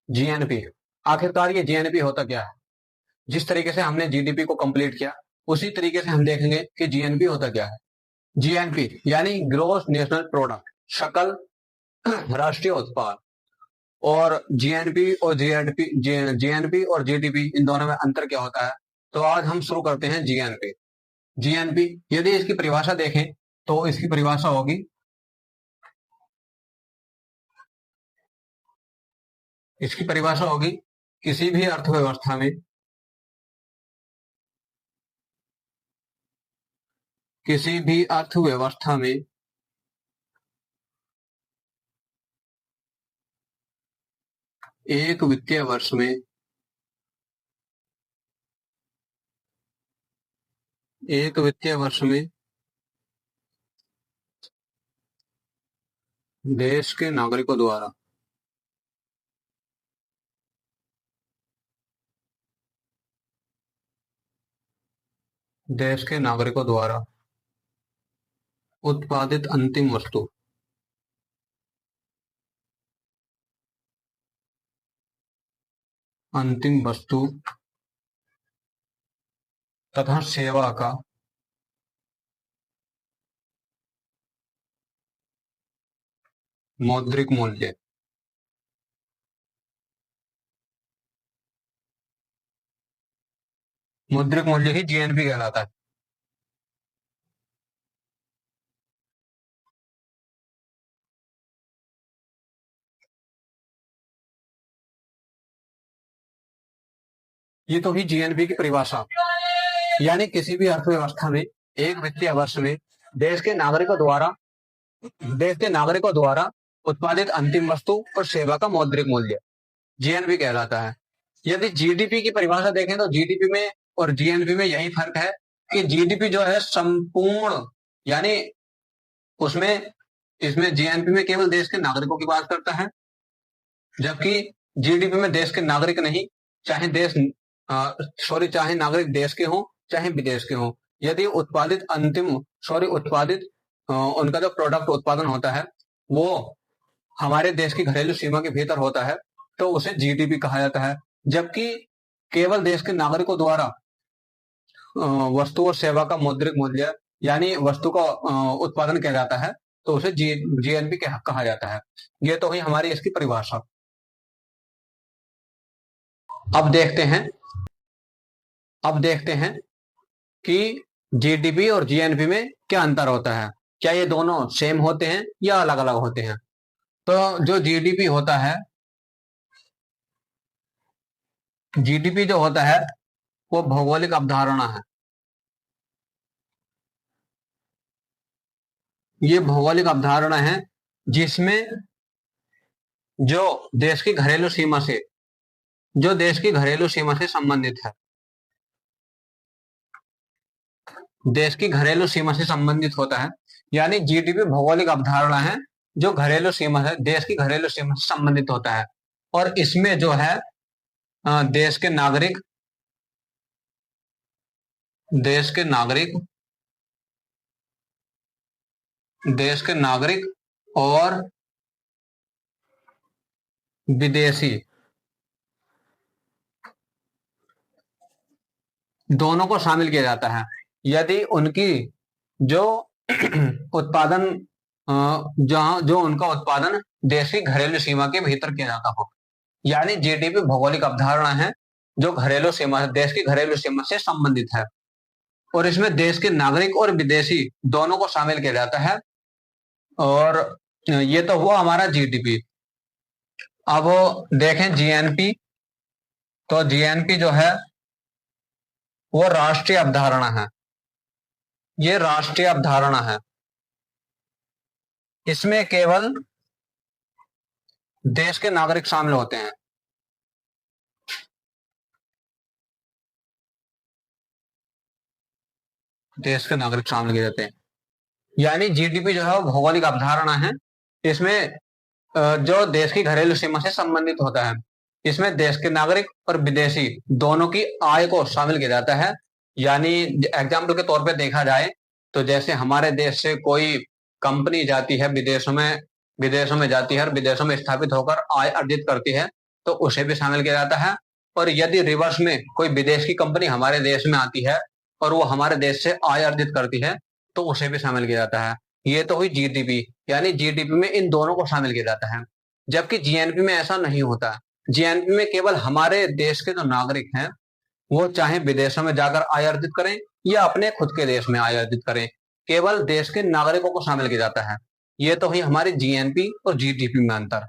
GNP. आखिरकार ये GNP होता क्या है? जिस तरीके से हमने जीडीपी को कंप्लीट किया, उसी तरीके से हम देखेंगे कि जीएनपी होता क्या है। जीएनपी यानी ग्रोस नेशनल प्रोडक्ट, सकल राष्ट्रीय उत्पाद। और जीएनपी और जीएनपी और जीडीपी, इन दोनों में अंतर क्या होता है? तो आज हम शुरू करते हैं जीएनपी। जीएनपी यदि इसकी परिभाषा देखें तो इसकी परिभाषा होगी, किसी भी अर्थव्यवस्था में, किसी भी अर्थव्यवस्था में एक वित्तीय वर्ष में देश के नागरिकों द्वारा उत्पादित अंतिम वस्तु तथा सेवा का मौद्रिक मूल्य। मौद्रिक मूल्य ही जीएनपी कहलाता है। ये तो ही जीएनपी की परिभाषा। यानी किसी भी अर्थव्यवस्था में एक वित्तीय वर्ष में देश के नागरिकों द्वारा उत्पादित अंतिम वस्तु और सेवा का मौद्रिक मूल्य जीएनपी कहलाता है। यदि जीडीपी की परिभाषा देखें तो जीडीपी में और जीएनपी में यही फर्क है कि जीडीपी जो है संपूर्ण, यानी उसमें इसमें जीएनपी में केवल देश के नागरिकों की बात करता है, जबकि जीडीपी में देश के नागरिक नहीं, चाहे नागरिक देश के हों चाहे विदेश के हों, यदि उनका जो प्रोडक्ट उत्पादन होता है वो हमारे देश की घरेलू सीमा के भीतर होता है तो उसे जीडीपी कहा जाता है। जबकि केवल देश के नागरिकों द्वारा वस्तु और सेवा का मौद्रिक मूल्य यानी वस्तु का उत्पादन किया जाता है तो उसे जीएनपी कहा जाता है। ये तो हुई हमारी इसकी परिभाषा। अब देखते हैं कि जीडीपी और जीएनपी में क्या अंतर होता है। क्या ये दोनों सेम होते हैं या अलग अलग होते हैं? तो जो जीडीपी होता है, जीडीपी जो होता है वो भौगोलिक अवधारणा है। ये भौगोलिक अवधारणा है जिसमें जो देश की घरेलू सीमा से संबंधित है, देश की घरेलू सीमा से संबंधित होता है। यानी जीडीपी भौगोलिक अवधारणा है जो घरेलू सीमा है, देश की घरेलू सीमा से संबंधित होता है। और इसमें जो है देश के नागरिक और विदेशी दोनों को शामिल किया जाता है। यदि उनकी जो उत्पादन जो उनका उत्पादन देश की घरेलू सीमा के भीतर किया जाता हो, यानी जीडीपी भौगोलिक अवधारणा है जो देश की घरेलू सीमा से संबंधित है और इसमें देश के नागरिक और विदेशी दोनों को शामिल किया जाता है। और ये तो हुआ हमारा जीडीपी। अब देखें जीएनपी, तो जीएनपी जो है वो राष्ट्रीय अवधारणा है। ये राष्ट्रीय अवधारणा है, इसमें केवल देश के नागरिक शामिल होते हैं। देश के नागरिक शामिल किए जाते हैं। यानी जीडीपी जो है वो भौगोलिक अवधारणा है, इसमें जो देश की घरेलू सीमा से संबंधित होता है, इसमें देश के नागरिक और विदेशी दोनों की आय को शामिल किया जाता है। यानी एग्जाम्पल के तौर पे देखा जाए तो जैसे हमारे देश से कोई कंपनी जाती है विदेशों में जाती है और विदेशों में स्थापित होकर आय अर्जित करती है, तो उसे भी शामिल किया जाता है। और यदि रिवर्स में कोई विदेश की कंपनी हमारे देश में आती है और वो हमारे देश से आय अर्जित करती है तो उसे भी शामिल किया जाता है। ये तो हुई जीडीपी, यानी जीडीपी में इन दोनों को शामिल किया जाता है। जबकि जीएनपी में ऐसा नहीं होता। जीएनपी में केवल हमारे देश के जो नागरिक हैं वो चाहे विदेशों में जाकर आय अर्जित करें या अपने खुद के देश में आय अर्जित करें, केवल देश के नागरिकों को शामिल किया जाता है। ये तो हुई हमारी जीएनपी और जीडीपी में अंतर।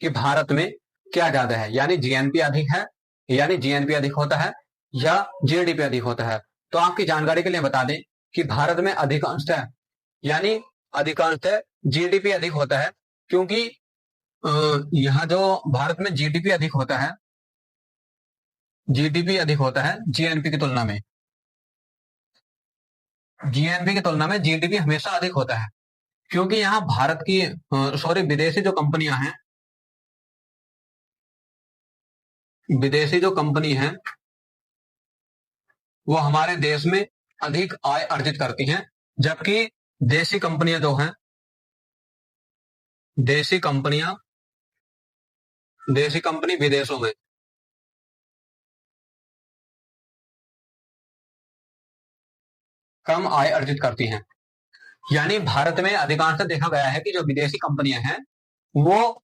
कि भारत में क्या ज्यादा है, यानी जीएनपी अधिक है, यानी जीएनपी अधिक होता है या जीडीपी अधिक होता है। तो आपकी जानकारी के लिए बता दें कि भारत में अधिकांशतः यानी अधिकांशतः जीडीपी अधिक होता है, क्योंकि यहाँ जो भारत में जीडीपी अधिक होता है, जीडीपी अधिक होता है जीएनपी की तुलना में। जीएनपी की तुलना में जीडीपी हमेशा अधिक होता है, क्योंकि यहाँ भारत की सॉरी विदेशी जो कंपनियां हैं, विदेशी जो कंपनी है वो हमारे देश में अधिक आय अर्जित करती हैं, जबकि देशी कंपनियां जो हैं, देशी कंपनी विदेशों में कम आय अर्जित करती हैं। यानी भारत में अधिकांशतः देखा गया है कि जो विदेशी कंपनियां हैं वो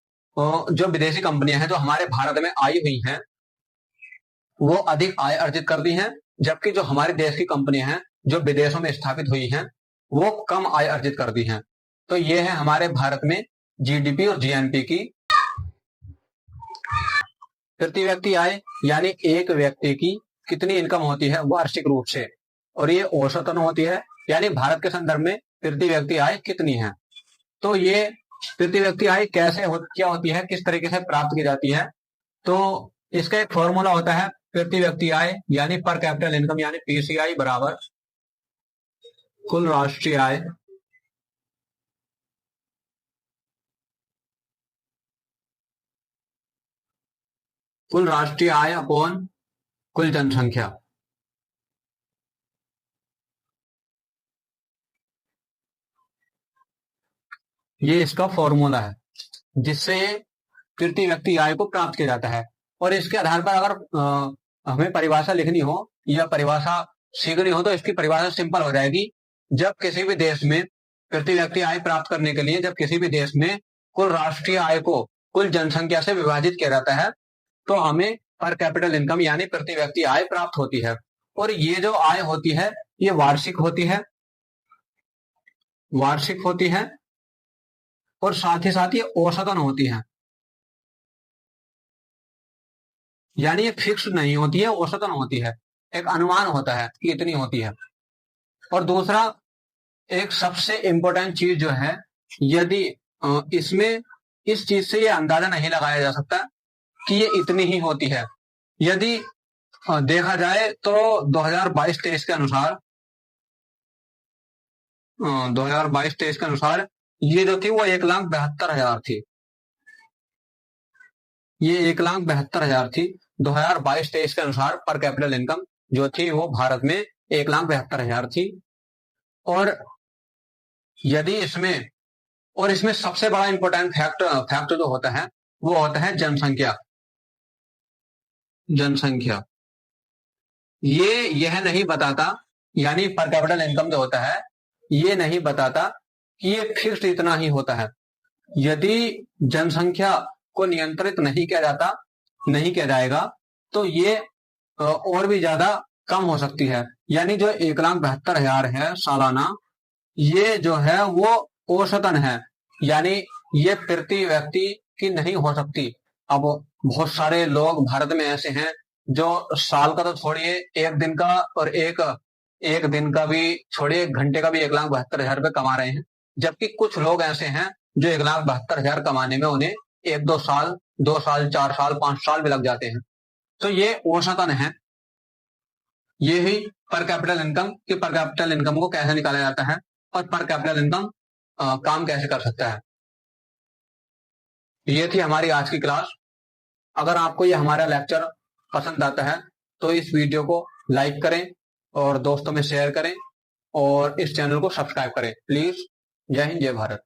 जो विदेशी कंपनियां हैं जो हमारे भारत में आई हुई हैं वो अधिक आय अर्जित करती हैं, जबकि जो हमारे देश की कंपनियां हैं जो विदेशों में स्थापित हुई हैं वो कम आय अर्जित करती हैं। तो ये है हमारे भारत में जीडीपी और जीएनपी की। प्रति व्यक्ति आय यानी एक व्यक्ति की कितनी इनकम होती है वार्षिक रूप से, और ये औसतन होती है, यानी भारत के संदर्भ में प्रति व्यक्ति आय कितनी है। तो ये प्रति व्यक्ति आय क्या होती है, किस तरीके से प्राप्त की जाती है। तो इसका एक फॉर्मूला होता है प्रति व्यक्ति आय यानी पर कैपिटल इनकम यानी पीसीआई बराबर कुल राष्ट्रीय आय अपॉन कुल जनसंख्या। ये इसका फॉर्मूला है जिससे प्रति व्यक्ति आय को प्राप्त किया जाता है। और इसके आधार पर अगर हमें परिभाषा लिखनी हो या परिभाषा सीखनी हो तो इसकी परिभाषा सिंपल हो जाएगी। जब किसी भी देश में प्रति व्यक्ति आय प्राप्त करने के लिए जब किसी भी देश में कुल राष्ट्रीय आय को कुल जनसंख्या से विभाजित किया जाता है तो हमें पर कैपिटल इनकम यानी प्रति व्यक्ति आय प्राप्त होती है। और ये जो आय होती है ये वार्षिक होती है, और साथ ही साथ ये औसतन होती है, यानी ये फिक्स नहीं होती है, औसतन होती है, एक अनुमान होता है कि इतनी होती है। और दूसरा एक सबसे इंपॉर्टेंट चीज जो है, यदि इसमें इस चीज से ये अंदाजा नहीं लगाया जा सकता कि ये इतनी ही होती है। यदि देखा जाए तो 2022-23 के अनुसार 2022-23 के अनुसार ये जो थी वो 1,72,000 थी। ये 1,72,000 थी 2022-23 के अनुसार। पर कैपिटल इनकम जो थी वो भारत में 1,72,000 थी। और यदि इसमें सबसे बड़ा इंपॉर्टेंट फैक्टर जो होता है वो होता है जनसंख्या। यह नहीं बताता, यानी पर कैपिटल इनकम जो होता है ये नहीं बताता कि ये फिक्स्ड इतना ही होता है। यदि जनसंख्या को नियंत्रित नहीं किया जाएगा तो ये और भी ज्यादा कम हो सकती है। यानी जो 1,72,000 है सालाना, ये जो है वो औसतन है, यानी ये प्रति व्यक्ति की नहीं हो सकती। अब बहुत सारे लोग भारत में ऐसे हैं जो साल का तो छोड़िए, एक दिन का और एक दिन का भी छोड़िए, एक घंटे का भी 1,72,000 रुपये कमा रहे हैं। जबकि कुछ लोग ऐसे हैं जो 1,72,000 कमाने में उन्हें 1-2 साल, 2 साल, 4 साल, 5 साल भी लग जाते हैं। तो ये औसतन है। ये ही पर कैपिटल इनकम कि पर कैपिटल इनकम को कैसे निकाला जाता है और पर कैपिटल इनकम काम कैसे कर सकता है। ये थी हमारी आज की क्लास। अगर आपको ये हमारा लेक्चर पसंद आता है तो इस वीडियो को लाइक करें, और दोस्तों में शेयर करें और इस चैनल को सब्सक्राइब करें प्लीज। जय हिंद, जय भारत।